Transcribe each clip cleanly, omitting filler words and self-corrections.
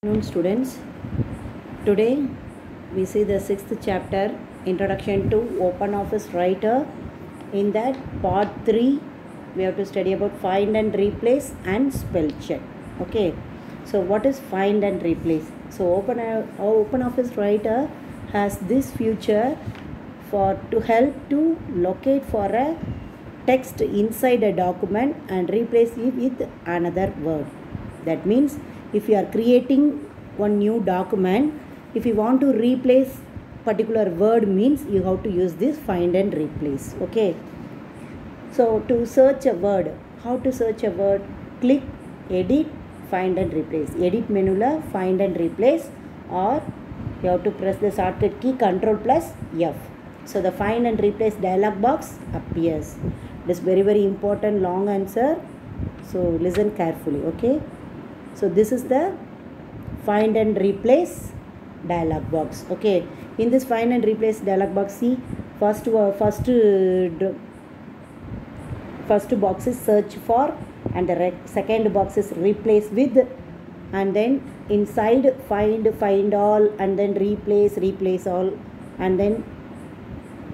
Afternoon students, today we see the 6th chapter, Introduction to OpenOffice Writer. In that part 3 we have to study about find and replace and spell check. Okay, so what is find and replace? So OpenOffice Writer has this feature to help to locate for a text inside a document and replace it with another word. That means if you are creating one new document, if you want to replace particular word, means you have to use this find and replace. Okay, so to search a word, how to search a word? Click edit, find and replace. Edit menu la find and replace, or you have to press the shortcut key Ctrl plus F. So the find and replace dialog box appears. This very important long answer, so listen carefully. Okay, so this is the find and replace dialog box. Okay, in this find and replace dialog box, see first box is search for, and the second box is replace with, and then inside find all, and then replace all, and then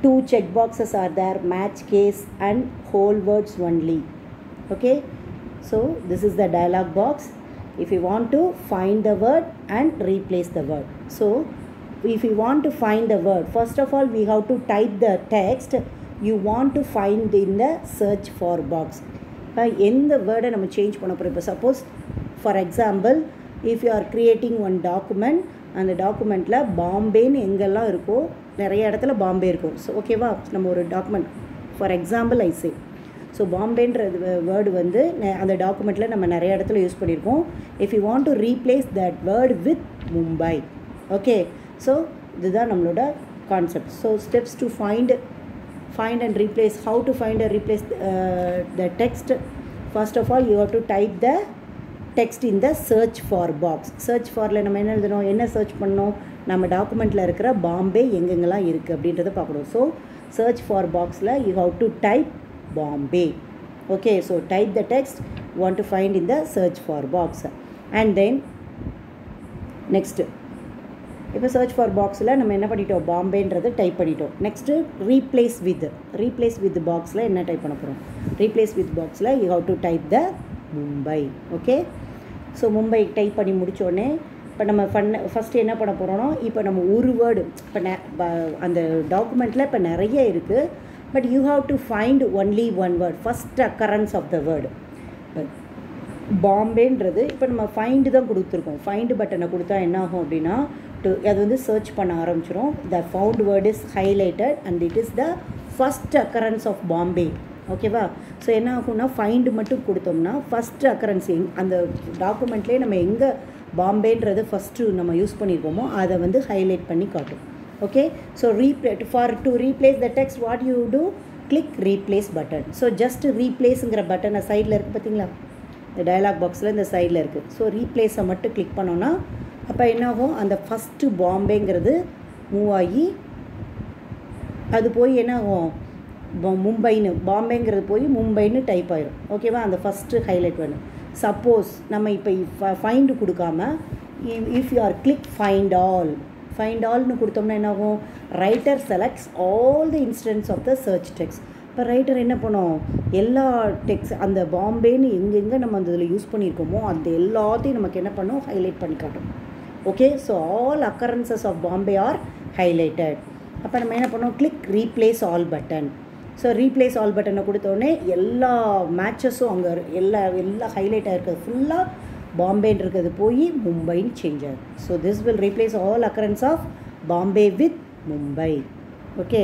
two check boxes are there, match case and whole words only. Okay, so this is the dialog box. If you want to find the word and replace the word, so if you want to find the word, first of all we have to type the text you want to find in the search for box. In the word நம்ம change பண்ண போறோம். இப்போ suppose for example, if you are creating one document, அந்த டாக்குமெண்ட்டில் பாம்பேன்னு எங்கெல்லாம் இருக்கோ நிறைய இடத்துல பாம்பே இருக்கும். ஸோ ஓகேவா, நம்ம ஒரு document for example I say, so பாம்பேன்ற வேர்டு வந்து அந்த டாக்குமெண்ட்டில் நம்ம நிறைய இடத்துல யூஸ் பண்ணியிருக்கோம். If you want to replace that word with Mumbai. Okay, so இதுதான் நம்மளோட concept. So steps to find and replace. How to find and replace the text? First of all, you have to type the text in the search for box. search forல நம்ம என்ன எழுதணும், என்ன search பண்ணணும், நம்ம டாக்குமெண்ட்டில் இருக்கிற பாம்பே எங்கெங்கெல்லாம் இருக்குது அப்படின்றத பார்க்கணும். So search for boxல you have to type Bombay. Okay, so type the text you want to find in the search for box, and then next இப்போ search for boxல நம்ம என்ன பண்ணிட்டோம், பாம்பேன்றது டைப் பண்ணிட்டோம். நெக்ஸ்ட்டு replace with பாக்ஸில் என்ன type பண்ண போகிறோம், replace with பாக்ஸில் you have to type the Mumbai. Okay, so Mumbai type பண்ணி முடித்தோடனே இப்போ நம்ம ஃபஸ்ட்டு என்ன பண்ண போகிறோன்னா, இப்போ நம்ம ஒரு வேர்டு இப்போ அந்த டாக்குமெண்ட்டில் இப்போ நிறைய இருக்குது, but you have to find only one word, first occurrence of the word. பாம்பேன்றது இப்போ நம்ம ஃபைண்டு தான் கொடுத்துருக்கோம். ஃபைண்டு பட்டனை கொடுத்தா என்ன ஆகும் அப்படின்னா, அது வந்து சர்ச் பண்ண ஆரம்பிச்சிடும். The found word is highlighted and it is the first occurrence of Bombay. ஓகேவா, ஸோ என்ன ஆகும்னா ஃபைண்டு மட்டும் கொடுத்தோம்னா ஃபஸ்ட் அக்கரன்ஸ் அந்த டாக்குமெண்ட்லேயே நம்ம எங்கே பாம்பேன்றது ஃபஸ்ட்டு நம்ம யூஸ் பண்ணியிருக்கோமோ அதை வந்து ஹைலைட் பண்ணி காட்டும். Okay, so to replace the text what you do, click replace button. So just ரீப்ளேஸுங்கிற பட்டனை சைடில் இருக்குது பார்த்தீங்களா, இந்த டயலாக் பாக்ஸில் இந்த சைடில் இருக்குது. ஸோ ரீப்ளேஸை மட்டும் கிளிக் பண்ணோன்னா அப்போ என்னாகும், அந்த ஃபஸ்ட்டு பாம்பேங்கிறது மூவ் ஆகி அது போய் என்ன ஆகும், மும்பைன்னு பாம்பேங்கிறது போய் மும்பைன்னு டைப் ஆயிடும். ஓகேவா, அந்த ஃபஸ்ட்டு ஹைலைட் வேணும். சப்போஸ் நம்ம இப்போ ஃபைண்டு கொடுக்காம if you are click find ஆல்னு கொடுத்தோம்னா என்ன ஆகும், writer selects all the instance of the search text. இப்போ ரைட்டர் என்ன பண்ணும், எல்லா டெக்ஸ்ட் அந்த பாம்பேன்னு எங்கெங்கே நம்ம அந்த இதில் யூஸ் பண்ணியிருக்கோமோ அந்த எல்லாத்தையும் நமக்கு என்ன பண்ணும், ஹைலைட் பண்ணி காட்டும். Okay, so all occurrences of Bombay are highlighted. அப்போ நம்ம என்ன பண்ணோம், click replace all button. So replace all பட்டனை கொடுத்தோடனே எல்லா மேட்சஸும் அங்கே எல்லாம் ஹைலைட் ஆகிருக்கிறது ஃபுல்லாக பாம்பேன்னு இருக்கிறது போய் மும்பைன்னு சேஞ்ச் ஆகும். So this will replace all occurrence of Bombay with Mumbai. Okay,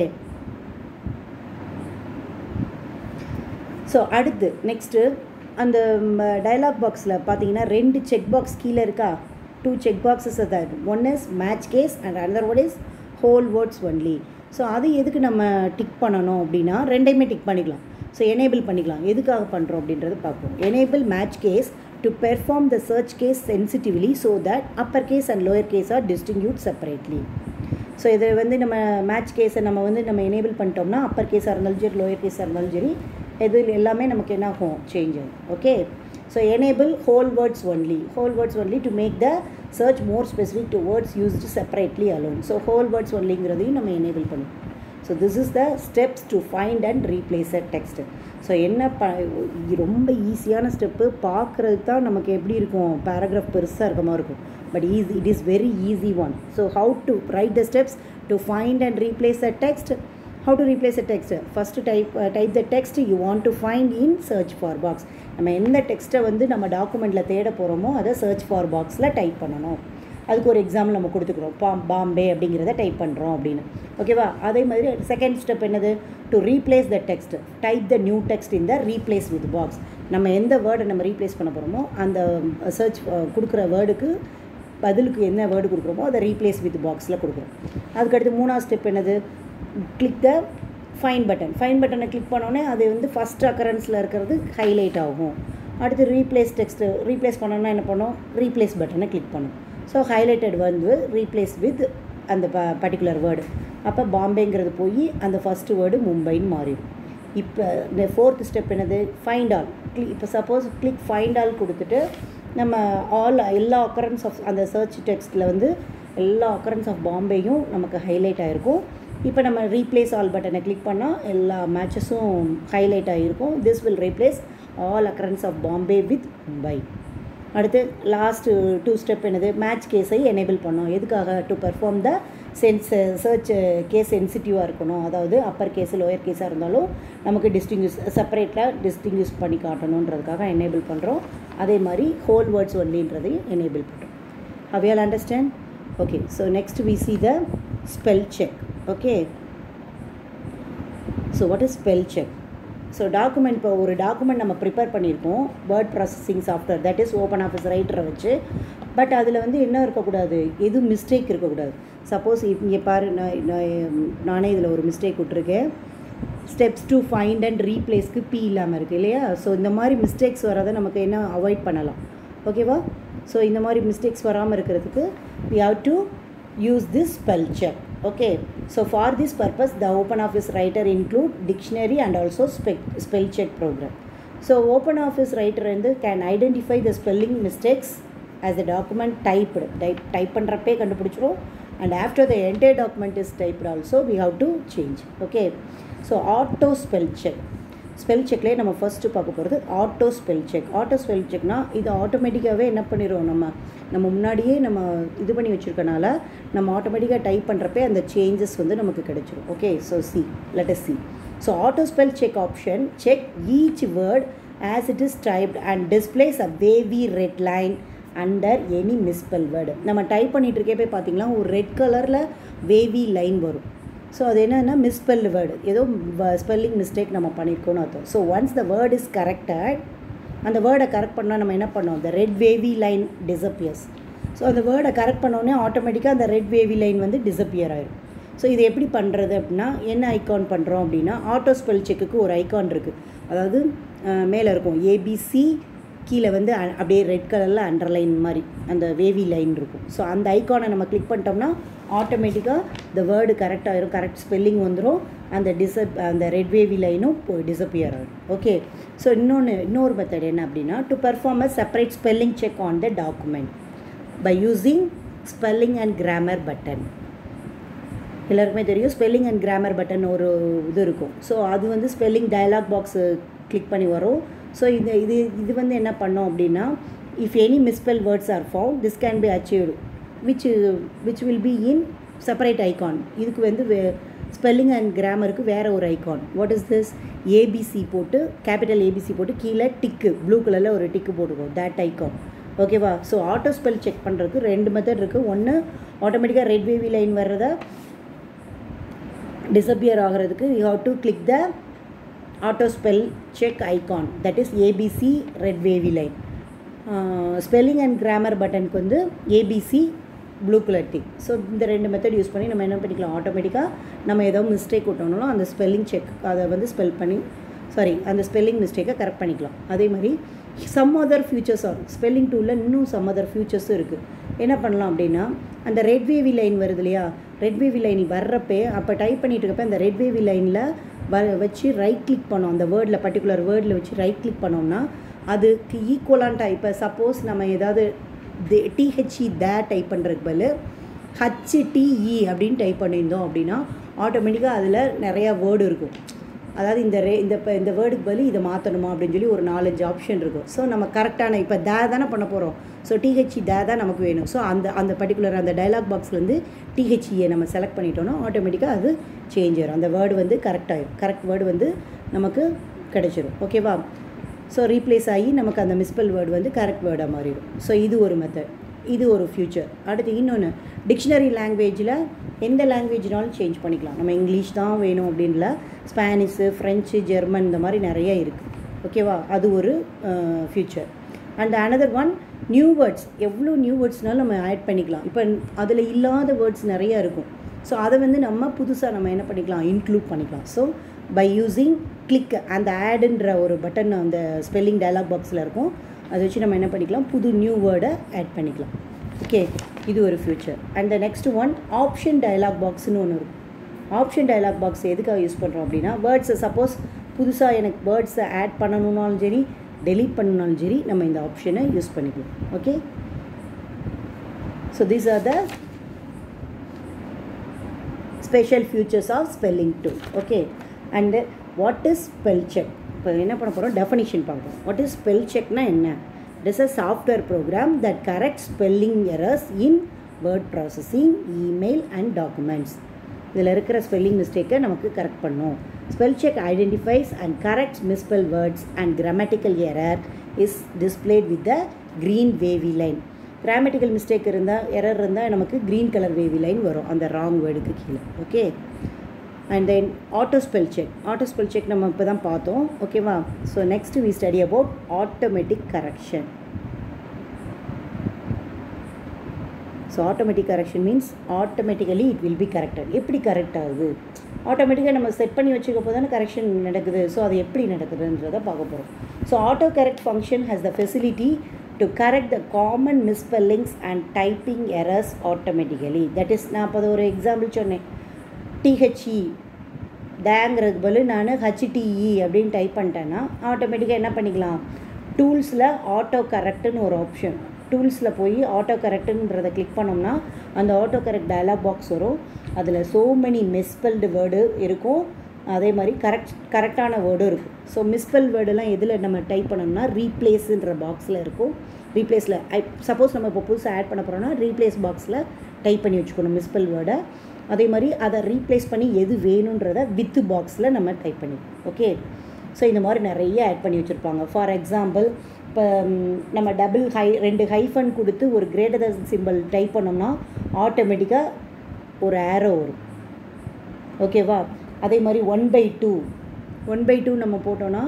so அடுத்து நெக்ஸ்ட்டு அந்த டயலாக் பாக்ஸில் பார்த்தீங்கன்னா ரெண்டு செக் பாக்ஸ் கீழே இருக்கா, டூ செக் பாக்ஸஸ் தான். One is match case and another one is whole words only. So அது எதுக்கு நம்ம டிக் பண்ணணும் அப்படின்னா, ரெண்டையுமே டிக் பண்ணிக்கலாம். ஸோ எனேபிள் பண்ணிக்கலாம். எதுக்காக பண்ணுறோம் அப்படின்றது பார்ப்போம். Enable match case to perform the search case sensitively so that upper case and lower case are distinguished separately. So இதை வந்து நம்ம மேட்ச் கேஸை நம்ம எனேபிள் பண்ணிட்டோம்னா அப்பர் கேஸாக இருந்தாலும் சரி லோயர் கேஸாக இருந்தாலும் சரி எது எல்லாமே நமக்கு என்ன ஆகும், சேஞ்ச் ஆகும். Okay, So enable whole words only to make the search more specific to words used separately alone. So whole words onlyங்கிறதையும் நம்ம enable பண்ணும். So this is the steps to find and replace a text. So என்ன ரொம்ப ஈஸியான step, பார்க்குறதுக்கு தான் நமக்கு எப்படி இருக்கும், பேராகிராஃப் பெருசாக இருக்க மாதிரி இருக்கும், but it is very easy one. So how to right the steps to find and replace a text. How to replace a text? First type the text you want to find in search for box. நம்ம எந்த டெக்ஸ்ட்டை வந்து நம்ம டாக்குமெண்ட்டில் தேட போகிறோமோ அதை search for பாக்ஸில் type பண்ணணும். அதுக்கு ஒரு எக்ஸாம்பிள் நம்ம கொடுத்துக்கிறோம், பாம்பே அப்படிங்கிறத டைப் பண்ணுறோம் அப்படின்னு. ஓகேவா? அதே மாதிரி செகண்ட் ஸ்டெப் என்னது, to replace the text. Type the new text in the replace with box. நம்ம எந்த வேர்டை நம்ம ரீப்ளேஸ் பண்ண போகிறோமோ அந்த சர்ச் கொடுக்குற வேர்டுக்கு பதிலுக்கு என்ன வேர்டு கொடுக்குறோமோ அதை ரீப்ளேஸ் வித் பாக்ஸில் கொடுக்குறோம். அதுக்கடுத்து மூணாவது ஸ்டெப் என்னது, கிளிக் த ஃபைண்ட் பட்டன். ஃபைண்ட் பட்டனை கிளிக் பண்ணோன்னே அது வந்து ஃபஸ்ட் அக்கரன்ஸில் இருக்கிறது ஹைலைட் ஆகும். அடுத்து ரீப்ளேஸ் டெக்ஸ்ட்டு ரீப்ளேஸ் பண்ணோன்னா என்ன பண்ணோம், ரீப்ளேஸ் பட்டனை கிளிக் பண்ணும். ஸோ ஹைலைட்டட் வந்து ரீப்ளேஸ் வித் அந்த பர்டிகுலர் வேர்டு. அப்போ பாம்பேங்கிறது போய் அந்த ஃபஸ்ட்டு வேர்டு மும்பைன்னு மாறிடும். இப்போ இந்த ஃபோர்த் ஸ்டெப் என்னது, ஃபைண்ட் ஆல். இப்போ சப்போஸ் கிளிக் ஃபைண்ட் ஆல் கொடுத்துட்டு நம்ம எல்லா அக்கரன்ஸ் ஆஃப் அந்த சர்ச் டெக்ஸ்ட்டில் வந்து எல்லா அக்கரன்ஸ் ஆஃப் பாம்பேயும் நமக்கு ஹைலைட் ஆகிருக்கும். இப்போ நம்ம ரீப்ளேஸ் ஆல் பட்டனை கிளிக் பண்ணால் எல்லா மேட்சஸும் ஹைலைட் ஆகிருக்கும். This will replace all occurrence of Bombay with Mumbai. அடுத்து லாஸ்ட்டு 2 ஸ்டெப் என்னது, மேட்ச் கேஸை எனேபிள் பண்ணோம். எதுக்காக, to perform the search case சென்சிட்டிவாக இருக்கணும். அதாவது அப்பர் கேஸு லோயர் கேஸாக இருந்தாலும் நமக்கு டிஸ்டிங்யூஸ் பண்ணி காட்டணுன்றதுக்காக எனேபிள் பண்ணுறோம். அதே மாதிரி ஹோல் வேர்ட்ஸ் ஒன்லின்றதையும் எனேபிள் பண்ணுறோம். How you all understand? Okay, so next we see the spell check. Okay, so what is spell check? So document, இப்போ ஒரு டாக்குமெண்ட் நம்ம ப்ரிப்பேர் பண்ணியிருக்கோம் word processing software, that is open office ரைட்டரை வச்சு. But அதில் வந்து என்ன இருக்கக்கூடாது, எதுவும் மிஸ்டேக் இருக்கக்கூடாது. சப்போஸ் இங்கே பாரு, நானே இதில் ஒரு மிஸ்டேக் விட்டுருக்கேன். ஸ்டெப்ஸ் டு ஃபைண்ட் அண்ட் ரீப்ளேஸ்க்கு பி இல்லாமல் இருக்குது இல்லையா? ஸோ இந்த மாதிரி மிஸ்டேக்ஸ் வராத நமக்கு என்ன அவாய்ட் பண்ணலாம். ஓகேவா? ஸோ இந்த மாதிரி மிஸ்டேக்ஸ் வராமல் இருக்கிறதுக்கு we have to use this spell check. Okay, so for this purpose the OpenOffice Writer include dictionary and also spell check program. So OpenOffice Writer can identify the spelling mistakes as the document type பண்ணுறப்பே கண்டுபிடிச்சிரும். And after the entire document is typed also we have to change. Okay, so auto spell check. Spell செக்லேயே நம்ம first பார்க்க போகிறது auto spell check. Auto spell செக்னால் இது ஆட்டோமேட்டிக்காகவே என்ன பண்ணிடுவோம், நம்ம முன்னாடியே நம்ம இது பண்ணி வச்சுருக்கனால நம்ம ஆட்டோமேட்டிக்காக டைப் பண்ணுறப்பே அந்த சேஞ்சஸ் வந்து நமக்கு கிடைச்சிரும். Okay, so let us see. So auto spell check option check each word as it is typed and displays a wavy red line under any misspell word. நம்ம டைப் பண்ணிகிட்டு இருக்கே பார்த்தீங்களா ஒரு ரெட் கலரில் வேவி லைன் வரும். So அது என்னென்னா மிஸ்பெல் word, ஏதோ ஸ்பெல்லிங் மிஸ்டேக் நம்ம பண்ணியிருக்கோன்னு அர்த்தம். So once the word is corrected, அந்த வேர்டை கரெக்ட் பண்ணால் நம்ம என்ன பண்ணோம், the red wavy line disappears. So அந்த வேர்டை கரெக்ட் பண்ணோடனே ஆட்டோமேட்டிக்காக அந்த ரெட் வேவி லைன் வந்து டிஸப்பியர் ஆகிடும். ஸோ இது எப்படி பண்ணுறது அப்படின்னா, என்ன ஐக்கான் பண்ணுறோம் அப்படின்னா, ஆட்டோ ஸ்பெல் செக்குக்கு ஒரு ஐக்கான் இருக்குது. அதாவது மேலே இருக்கும் ஏபிசி, கீழே வந்து அப்படியே ரெட் கலரில் அண்டர்லைன் மாதிரி அந்த வேவி லைன் இருக்கும். ஸோ அந்த ஐக்கானை நம்ம கிளிக் பண்ணிட்டோம்னா ஆட்டோமேட்டிக்காக இந்த வேர்டு கரெக்டாகிடும், கரெக்ட் ஸ்பெல்லிங் வந்துடும், அந்த ரெட் வேவி லைனும் டிஸப்பியர் ஆகிடும். ஓகே, ஸோ இன்னொரு மெத்தட் என்ன அப்படின்னா, to perform a separate spelling check on the document by using spelling and grammar button. எல்லாருக்குமே தெரியும் ஸ்பெல்லிங் அண்ட் கிராமர் பட்டன் ஒரு இது இருக்கும். ஸோ அது வந்து ஸ்பெல்லிங் டயலாக் பாக்ஸு கிளிக் பண்ணி வரும். ஸோ இது வந்து என்ன பண்ணோம் அப்படின்னா, if any misspell words are found this can be achieved which will be in separate icon. இதுக்கு வந்து ஸ்பெல்லிங் அண்ட் கிராமருக்கு வேறு ஒரு icon. What is this, ABC போட்டு கேபிட்டல் ஏபிசி போட்டு கீழே டிக்கு ப்ளூ கலரில் ஒரு டிக்கு போட்டுக்கோ, தேட் ஐக்கான். ஓகேவா? ஸோ ஆட்டோ ஸ்பெல் செக் பண்ணுறதுக்கு 2 மெத்தட் இருக்குது. ஒன்று ஆட்டோமேட்டிக்காக ரெட் வேவி லைன் வர்றதை டிஸப்பியர் ஆகிறதுக்கு you have to click the auto spell check icon, that is ABC red wavy line. Spelling and grammar buttonக்கு வந்து ABC blue color tick. So இந்த 2 method use பண்ணி நம்ம என்ன பண்ணிக்கலாம், ஆட்டோமேட்டிக்காக நம்ம ஏதோ மிஸ்டேக் விட்டோம்னாலும் அந்த ஸ்பெல்லிங் செக் அதை வந்து அந்த ஸ்பெல்லிங் மிஸ்டேக்கை கரெக்ட் பண்ணிக்கலாம். அதே மாதிரி some other features are spelling டூலில் இன்னும் சம் அதர் ஃபியூச்சர்ஸும் இருக்குது. என்ன பண்ணலாம் அப்படின்னா, அந்த ரெட் வேவி லைன் வருது இல்லையா, ரெட் வேவி லைன் வர்றப்பே அப்போ டைப் பண்ணிட்டு இருக்கப்போ அந்த ரெட் வேவி லைனில் வச்சு ரைட் கிளிக் பண்ணோம், அந்த வேர்டில் பர்டிகுலர் வேர்டில் வச்சு ரைட் கிளிக் பண்ணோம்னா அதுக்கு ஈக்குவலான்ட்டாக இப்போ சப்போஸ் நம்ம ஏதாவது டிஹெச்இ டைப் பண்ணுறதுக்கு பதில் ஹச்டிஇ அப்படின்னு டைப் பண்ணியிருந்தோம் அப்படின்னா ஆட்டோமேட்டிக்காக அதில் நிறையா வேர்டு இருக்கும். அதாவது இந்த வேர்டுக்கு பதில் இதை மாற்றணுமா அப்படின்னு சொல்லி ஒரு 4-5 ஆப்ஷன் இருக்கும். ஸோ நம்ம கரெக்டான இப்போ தானே பண்ண போகிறோம். ஸோ டிஹெச்இ தான் நமக்கு வேணும். ஸோ அந்த பர்டிகுலர் அந்த டயலாக் பாக்ஸ்லேருந்து டிஹெச்இயை நம்ம செலக்ட் பண்ணிட்டோன்னா ஆட்டோமேட்டிக்காக அது சேஞ்ச் ஆயிடும். அந்த வேர்டு வந்து கரெக்டாகிடும். கரெக்ட் வேர்டு வந்து நமக்கு கிடச்சிரும். ஓகேவா? ஸோ ரீப்ளேஸ் ஆகி நமக்கு அந்த மிஸ்பெல் வேர்டு வந்து கரெக்ட் வேர்டாக மாறிடும். ஸோ இது ஒரு மெத்தட், இது ஒரு ஃபியூச்சர். அடுத்து இன்னொன்று, டிக்ஷனரி லாங்குவேஜில் எந்த லாங்குவேஜ்னாலும் சேஞ்ச் பண்ணிக்கலாம். நம்ம இங்கிலீஷ் தான் வேணும் அப்படின்ல, ஸ்பானிஷு, ஃப்ரெஞ்சு, ஜெர்மன் இந்த மாதிரி நிறைய இருக்குது. ஓகேவா? அது ஒரு feature. And another one, new words. எவ்வளோ நியூ வேர்ட்ஸ்னாலும் நம்ம ஆட் பண்ணிக்கலாம். இப்போ அதில் இல்லாத வேர்ட்ஸ் நிறையா இருக்கும். ஸோ அதை வந்து நம்ம புதுசாக நம்ம என்ன பண்ணிக்கலாம், இன்க்ளூட் பண்ணிக்கலாம். ஸோ பை யூஸிங் கிளிக் அந்த ஆடுன்ற ஒரு பட்டன் அந்த ஸ்பெல்லிங் டயலாக் பாக்ஸில் இருக்கும். அதை வச்சு நம்ம என்ன பண்ணிக்கலாம், புது நியூ வேர்டை ஆட் பண்ணிக்கலாம். ஓகே, இது ஒரு feature. And the next one, option dialog பாக்ஸ்னு ஒன்று இருக்கும். ஆப்ஷன் டயலாக் பாக்ஸ் எதுக்காக யூஸ் பண்ணுறோம் அப்படின்னா, வேர்ட்ஸை சப்போஸ் புதுசாக எனக்கு வேர்ட்ஸை ஆட் பண்ணணுன்னாலும் சரி, டெலீட் பண்ணணுன்னாலும் சரி, நம்ம இந்த ஆப்ஷனை யூஸ் பண்ணிக்கலாம். Okay, so these are the special features of spelling tool. Okay, and what is spell check? இப்போ என்ன பண்ண போகிறோம், டெஃபினிஷன் பார்ப்போம். வாட் இஸ் ஸ்பெல் செக்னா என்ன? It is a software program that corrects spelling errors in word processing, email and documents. இதில் இருக்கிற spelling மிஸ்டேக்கை நமக்கு correct பண்ணும். Spell check identifies and corrects misspell words and grammatical error is displayed with the green wavy line. Grammatical mistake error இருந்தால் நமக்கு green colour wavy line வரும் அந்த wrong வேர்டுக்கு கீழே. Okay, and then auto spell check. Auto spell check நம்ம இப்போ தான் பார்த்தோம். ஓகேவா? So next we study about automatic correction. So automatic correction means automatically it will be corrected. எப்படி கரெக்ட் ஆகுது? ஆட்டோமேட்டிக்காக நம்ம செட் பண்ணி வச்சுக்கப்போ தானே கரெக்ஷன் நடக்குது. ஸோ அது எப்படி நடக்குதுன்றதை பார்க்க போகிறோம். So auto correct function has the facility to correct the common misspellings and typing errors automatically. That is, நான் இப்போ ஒரு எக்ஸாம்பிள் சொன்னேன். டிஹெச்இ டேங்கிறது பதில் நான் ஹச்டிஇ அப்படின்னு டைப் பண்ணிட்டேன்னா ஆட்டோமேட்டிக்காக என்ன பண்ணிக்கலாம், டூல்ஸில் ஆட்டோ கரெக்டுன்னு ஒரு ஆப்ஷன், டூல்ஸில் போய் ஆட்டோ கரெக்டுன்றதை கிளிக் பண்ணோம்னா அந்த ஆட்டோ கரெக்ட் டயலாக் பாக்ஸ் வரும். அதில் ஸோ மெனி மிஸ்பெல்டு வேர்டு இருக்கும், அதே மாதிரி கரெக்டான வேர்டும் இருக்கும். ஸோ மிஸ்பெல் வேர்டெல்லாம் எதில் நம்ம டைப் பண்ணோம்னா ரீப்ளேஸுன்ற பாக்ஸில் இருக்கும். ரீப்ளேஸில் சப்போஸ் நம்ம இப்போ புதுசாக ஆட் பண்ண போகிறோம்னா ரீப்ளேஸ் பாக்ஸில் டைப் பண்ணி வச்சுக்கணும் மிஸ்பெல் வேர்டை. அதே மாதிரி அதை ரீப்ளேஸ் பண்ணி எது வேணுன்றதை வித்து பாக்ஸில் நம்ம டைப் பண்ணிக்கணும். ஓகே, ஸோ இந்த மாதிரி நிறைய ஆட் பண்ணி வச்சுருப்பாங்க. ஃபார் எக்ஸாம்பிள், இப்போ நம்ம ரெண்டு ஹைஃபன் கொடுத்து ஒரு கிரேட்டர் தென் சிம்பிள் டைப் பண்ணோம்னா ஆட்டோமேட்டிக்காக ஒரு ஆரோ வரும். ஓகேவா? அதே மாதிரி 1/2 நம்ம போட்டோன்னா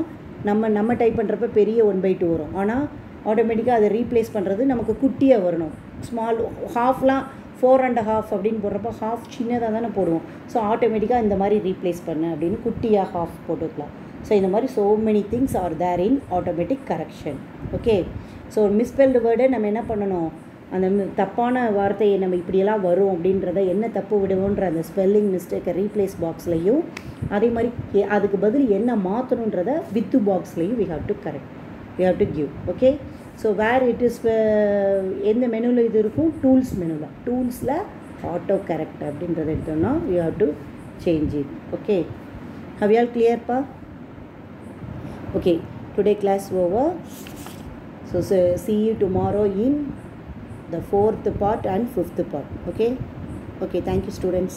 நம்ம டைப் பண்ணுறப்ப பெரிய 1/2 வரும். ஆனால் ஆட்டோமேட்டிக்காக அதை ரீப்ளேஸ் பண்ணுறது நமக்கு குட்டியாக வரணும். ஸ்மால் ஹாஃப்லாம் 4.5 அப்படின்னு போடுறப்போ ஹாஃப் சின்னதாக தானே போடுவோம். ஸோ ஆட்டோமேட்டிக்காக இந்த மாதிரி ரீப்ளேஸ் பண்ணு அப்படின்னு குட்டியாக ஹாஃப் போட்டுக்கலாம். ஸோ இந்த மாதிரி so many things are there in automatic correction. Okay, so misspelled வேர்டை நம்ம என்ன பண்ணணும், அந்த தப்பான வார்த்தையை நம்ம இப்படியெல்லாம் வரும் அப்படின்றத என்ன தப்பு விடுவோன்ற அந்த ஸ்பெல்லிங் மிஸ்டேக்கை ரீப்ளேஸ் பாக்ஸ்லையும், அதே மாதிரி அதுக்கு பதில் என்ன மாற்றணுன்றதை வித்து பாக்ஸ்லையும் we have to correct, we have to give. Okay, so where it is, எந்த மெனுவில் இது இருக்கும், டூல்ஸ் மெனுவில், டூல்ஸில் ஆட்டோ கரெக்ட் அப்படின்றத எடுத்தோம்னா we have to change it. Okay, how you all கிளியர்ப்பா? Okay, today class over. So see you tomorrow in the 4th part and 5th part. Okay, thank you students.